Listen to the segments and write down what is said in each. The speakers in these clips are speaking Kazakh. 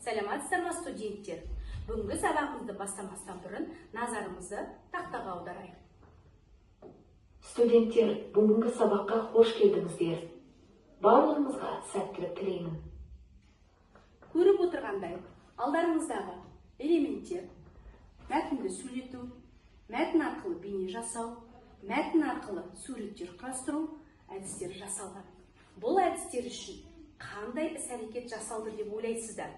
Саламатсыздар ма, студенттер? Бүгінгі сабағымызды бастамастан бұрын назарымызды тақтаға аударайық. Студенттер, бүгінгі сабаққа қош келдіңіздер. Барлығыңызға сәттілік тілеймін. Көріп отырғандай, алдарыңыздағы элементтер мәтінді сөйлету, мәтін арқылы бейне жасау, мәтін арқылы суреттер құрастыру әдістері жасалған. Бұл әдістер үшін қандай іс-әрекет жасалды деп ойлайсыздар?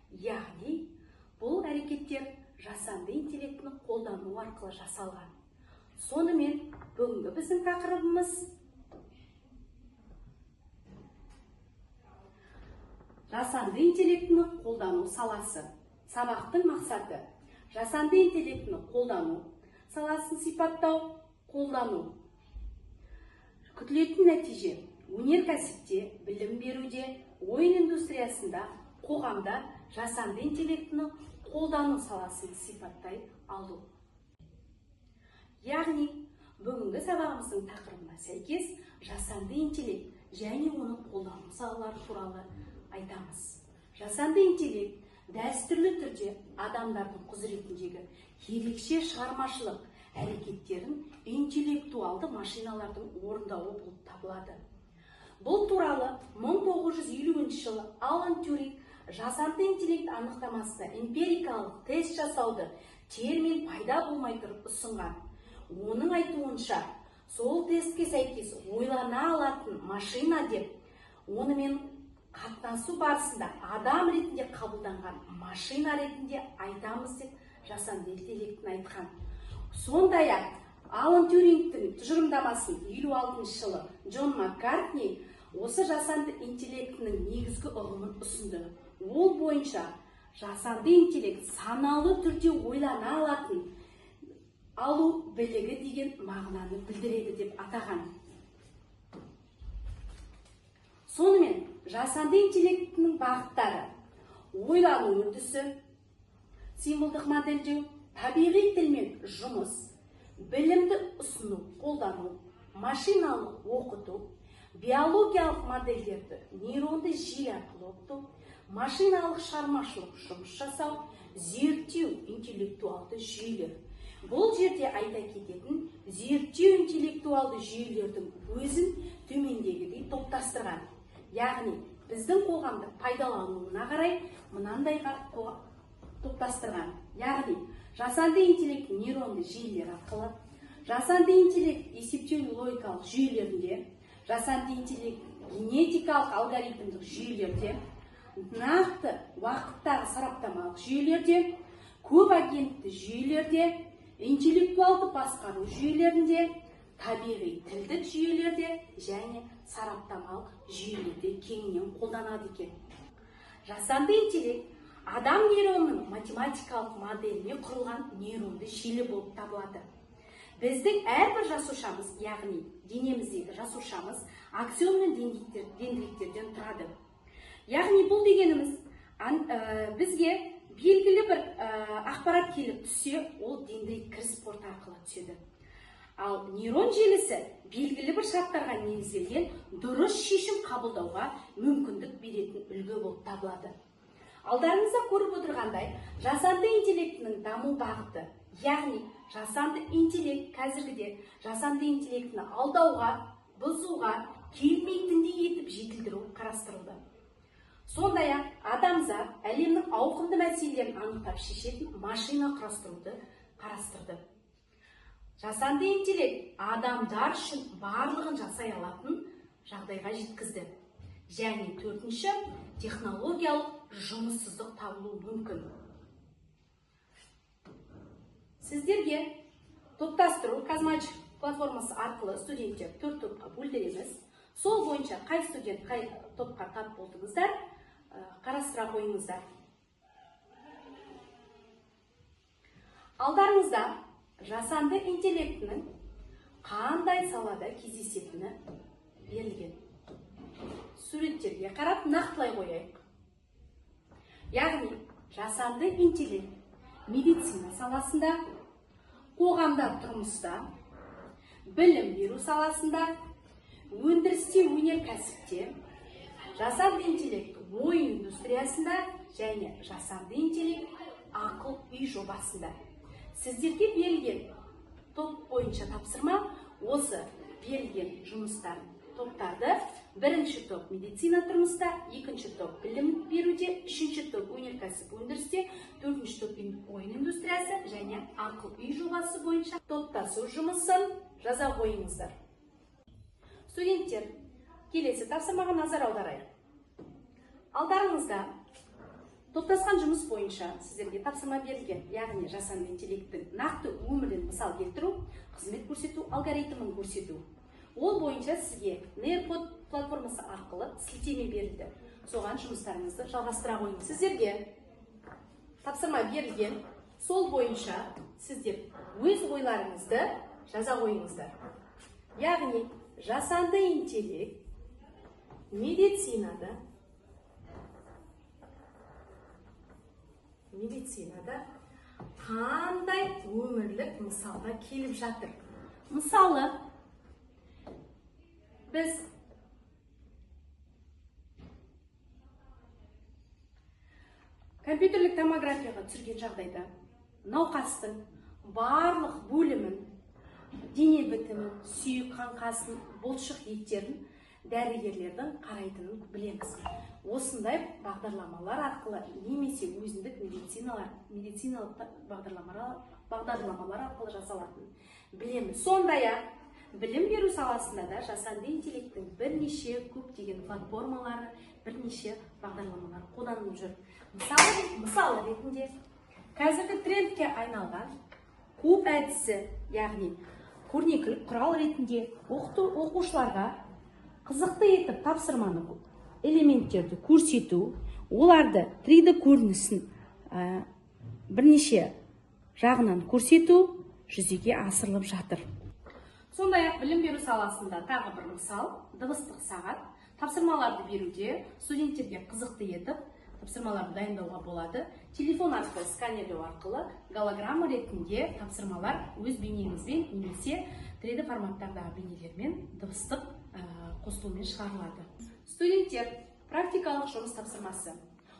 Яғни, бұл әрекеттер жасанды интеллектіні қолдану арқылы жасалған. Сонымен, бүгінгі біздің тақырыбымыз жасанды интеллектіні қолдану саласы. Сабақтың мақсаты жасанды интеллектіні қолдану саласын сипаттау, қолдану. Күтілетін нәтиже өнеркәсіпте, білім беруде, ойын индустриясында, қоғамда жасанды интеллектіні қолдану саласын сипаттай алу. Яғни, бүгінгі сабағымыздың тақырыбына сәйкес жасанды интеллект және оның қолдану салалары туралы айтамыз. Жасанды интеллект дәстүрлі түрде адамдардың құзыретіндегі ерекше шығармашылық әрекеттерін интеллектуалды машиналардың орындауы болып табылады. Бұл туралы 1950 жылы Алан Тюринг жасанды интеллект анықтамасына эмпирикалық тест жасауды термин пайда болмай тұрып ұсынған. Оның айтуынша, сол тестке сәйкес ойлана алатын машина деп, онымен қатынасу барысында адам ретінде қабылданған машина ретінде айтамыз деп жасанды интеллектін айтқан. Сондай-ақ Алан Тюрингтің тұжырымдамасын 56 жылы Джон Маккартни осы жасанды интеллектінің негізгі ұғымын ұсынды. Ол бойынша жасанды интеллект саналы түрде ойлана алатын алу білігі деген мағынаны білдіреді деп атаған. Сонымен, жасанды интеллектінің бағыттары ойлану үрдісі, символдық модельдеу, табиғи тілмен жұмыс, білімді ұсыну, қолдану, машиналық оқыту, биологиялық модельдерді нейронды желі арқылы оқыту, машиналық шығармашылық жұмыс жасау, зерттеу интеллектуалды жүйелер. Бұл жерде айта кететін зерттеу интеллектуалды жүйелердің өзін төмендегідей топтастырған. Яғни, біздің қоғамды пайдалануына қарай мынандайға топтастырған. Яғни, жасанды интеллект нейронды желілер арқылы, жасанды интеллект есептеу логикалық жүйелерінде, жасанды интеллект генетикалық алгоритмдік жүйелерде, нақты уақыттағы сараптамалық жүйелерде, көп агентті жүйелерде, интеллектуалды басқару жүйелерінде, табиғи тілдік жүйелерде және сараптамалық жүйелерде кеңінен қолданады екен. Жасанды интеллект адам нейронының математикалық моделіне құрылған нейронды желі болып табылады. Біздің әрбір жасушамыз, яғни денеміздегі жасушамыз аксион мен дендриттерден тұрады. Яғни бұл дегеніміз бізге белгілі бір ақпарат келіп түссе, ол дендрит кіріс порты арқылы түседі. Ал нейрон желісі белгілі бір шарттарға негізделген дұрыс шешім қабылдауға мүмкіндік беретін үлгі болып табылады. Алдарыңызда көріп отырғандай, жасанды интеллектінің даму бағыты, яғни жасанды интеллект қазіргіде жасанды интеллектіні алдауға, бұзуға, келмейтіндей етіп жетілдіру қарастырылды. Сондай-ақ адамзат әлемнің ауқымды мәселелерін анықтап шешетін машина құрастыруды қарастырды. Жасанды интеллект адамдар үшін барлығын жасай алатын жағдайға жеткізді. Және төртінші, технологиялық жұмыссыздық табылуы мүмкін. Сіздерге топтастыру Казматч платформасы арқылы студенттер 4 топқа бөлдіреміз. Сол бойынша қай студент қай топқа тап болдыңыздар, қарастыра қойыңыздар. Алдарыңызда жасанды интеллектінің қандай салада кездесетіні берілген. Суреттерге қарап нақтылай қояйық. Яғни, жасанды интеллект медицина саласында, қоғамда тұрмыста, білім беру саласында, өндірісте, өнеркәсіпте, жасанды интеллект ойын индустриясында және жасанды интеллект ақыл үй жобасында. Сіздерге берілген топ бойынша тапсырма осы берілген жұмыстар топтарды: бірінші топ медицина тұрмыста, екінші топ білім беруде, үшінші топ өнеркәсіп өндірісте, төртінші топ ойын индустриясы және ақыл үй жобасы бойынша топтасу жұмысын жаза қойыңыздар. Студенттер, келесі тапсырмаға назар аударайық. Алдарыңызда топтасқан жұмыс бойынша сіздерге тапсырма берілген, яғни жасанды интеллекттің нақты өмірден мысал келтіру, қызмет көрсету алгоритмін көрсету. Ол бойынша сізге Нейркод платформасы арқылы сілтеме берілді. Соған жұмыстарыңызды жалғастыра қойыңыз. Сіздерге тапсырма берілген, сол бойынша сіздер өз ойларыңызды жаза қойыңыздар. Яғни жасанды интеллект медицинада қандай өмірлік мысалға келіп жатыр? Мысалы, біз компьютерлік томографияға түсірген жағдайда науқастың барлық бөлімін, дене бітімін, сүйек қаңқасын, бұлшық еттерін дәрігерлердің қарайтынын білеміз. Осындай бағдарламалар арқылы немесе өзіндік медициналық бағдарламалар арқылы жасалатын білеміз. Сондай-ақ білім беру саласында да жасанды интеллекттің бірнеше көптеген платформалары, бірнеше бағдарламалар қолданылып жүр. Мысалы ретінде, қазіргі трендке айналған куб әдісі, яғни көрнекілік құрал ретінде оқушыларға қызықты етіп тапсырманы элементтерді көрсету, оларды 3D көрінісін бірнеше жағынан көрсету жүзеге асырылып жатыр. Сондай-ақ білім беру саласында тағы бір мысал, дыбыстық сағат. Тапсырмаларды беруде студенттерге қызықты етіп тапсырмаларды дайындауға болады. Телефон арқылы сканерлеу арқылы голограмма ретінде тапсырмалар өз бейнеңізбен немесе 3D форматтардағы бейнелермен дыбыстық қосылумен шығарылады. Студенттер, практикалық жұмыс тапсырмасы.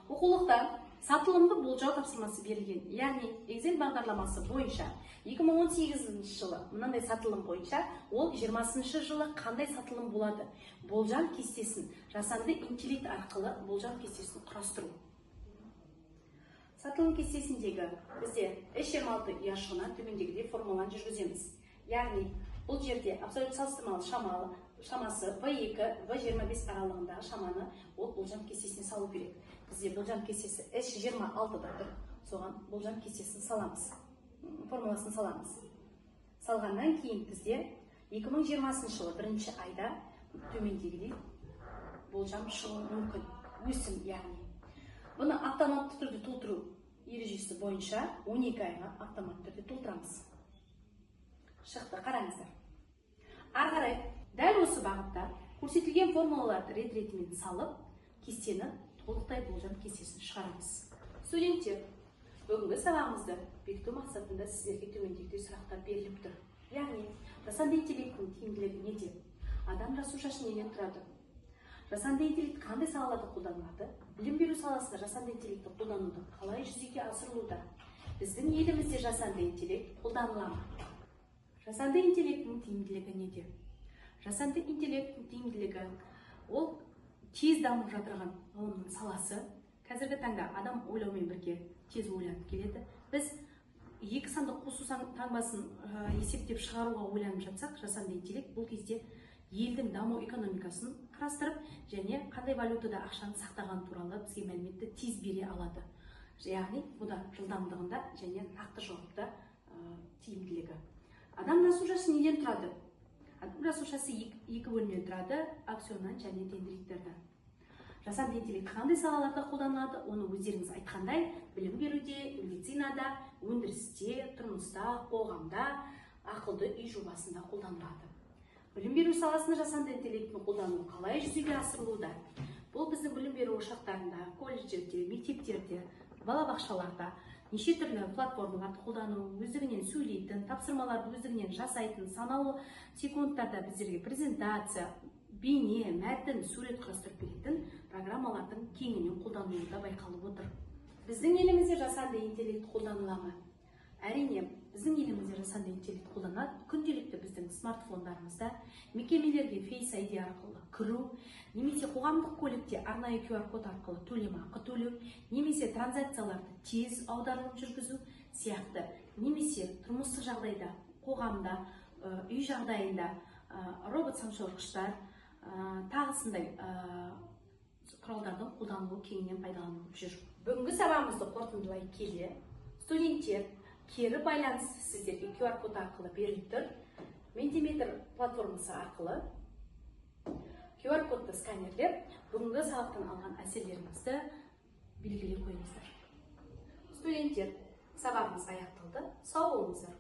Оқулықта сатылымды болжау тапсырмасы берілген, яғни Excel бағдарламасы бойынша 2018 жылы мынандай сатылым бойынша, ол 20 жылы қандай сатылым болады? Болжам кестесін жасанды интеллект арқылы болжам кестесін құрастыру. Сатылым кестесіндегі бізде S26 ұяшығына төмендегідей формуланы жүргіземіз. Яғни бұл жерде абсолют салыстырмалы шамасы V2, V25 аралығындағы шаманы ол болжам кестесіне салу керек. Бізде болжам кестесі S26-да тұр. Соған болжам кестесін саламыз. Формуласын саламыз. Салғаннан кейін бізде 2020 жылы бірінші айда төмендегідей болжам шығуы мүмкін. Өсім, яғни. Бұны автоматты түрде толтыру ережесі бойынша 12 айға автоматты түрде толтырамыз. Шықты, қараңыздар. Ары қарай дәл осы бағытта көрсетілген формулаларды рет-ретімен салып, кестені толықтай болжам кестесін шығарамыз. Студенттер, бүгінгі сабағымызды бекіту мақсатында сіздерге төмендегідей сұрақтар беріліп тұр. Яғни, жасанды интеллекттің тиімділігі неде? Адам жасушасы неден тұрады? Жасанды интеллект қандай салаларда қолданылады? Білім беру саласында жасанды интеллектті қолдануды қалай жүзеге асырылуда? Біздің елімізде жасанды интеллект қолданыла ма? Жасанды интеллекттің тиімділігі неде? Жасанды интеллекттің тиімділігі ол тез дамып жатырған ғылымның саласы. Қазіргі таңда адам ойлаумен бірге тез ойланып келеді. Біз екі сандық қосу таңбасын есептеп шығаруға ойланып жатсақ, жасанды интеллект бұл кезде елдің даму экономикасын қарастырып және қандай валютада ақшаны сақтаған туралы бізге мәліметті тез бере алады. Яғни бұда жылдамдығында және нақты жауапта тиімділігі. Адам жасушасы неден тұрады? Адам жасушасы екі бөлімнен тұрады: аксоннан және дендриттерден. Жасанды интеллект қандай салаларда қолданылады? Оны өздеріңіз айтқандай, білім беруде, медицинада, өндірісте, тұрмыста, қоғамда, ақылды үй жобасында қолданылады. Білім беру саласында жасанды интеллекттің қолдануы қалай жүзеге асырылуда? Бұл біздің білім беру ошақтарында, колледждерде, мектептерде, балабақшаларда неше түрлі платформаларды қолдану, өздігінен сөйлейтін, тапсырмаларды өздігінен жасайтын, санаулы секундтарда біздерге презентация, бейне, мәтін, сурет құрастырып беретін программалардың кеңінен қолданылуында байқалып отыр. Біздің елімізде жасанды интеллект қолданыла ма? Әрине, біздің елімізде жасанды интеллект қолданады. Күнделікті біздің смартфондарымызда мекемелерге Face ID арқылы кіру, немесе қоғамдық көлікте арнайы QR код арқылы төлемақы төлеу, немесе транзакцияларды тез аударылып жүргізу сияқты, немесе тұрмыстық жағдайда, қоғамда, үй жағдайында робот саңшорғыштар тағысындай құралдардың қолданылуы кеңінен пайдаланылып жүр. Бүгінгі сабағымызды қорытындылай келе, студенттер кері байланыс сіздерге QR код арқылы беріліп тұр. Ментиметр платформасы арқылы QR кодты сканерлеп, бүгінгі сабақтан алған әсерлеріңізді белгілей қойыңыздар. Студенттер, сабағымыз аяқталды. Сау болыңыздар.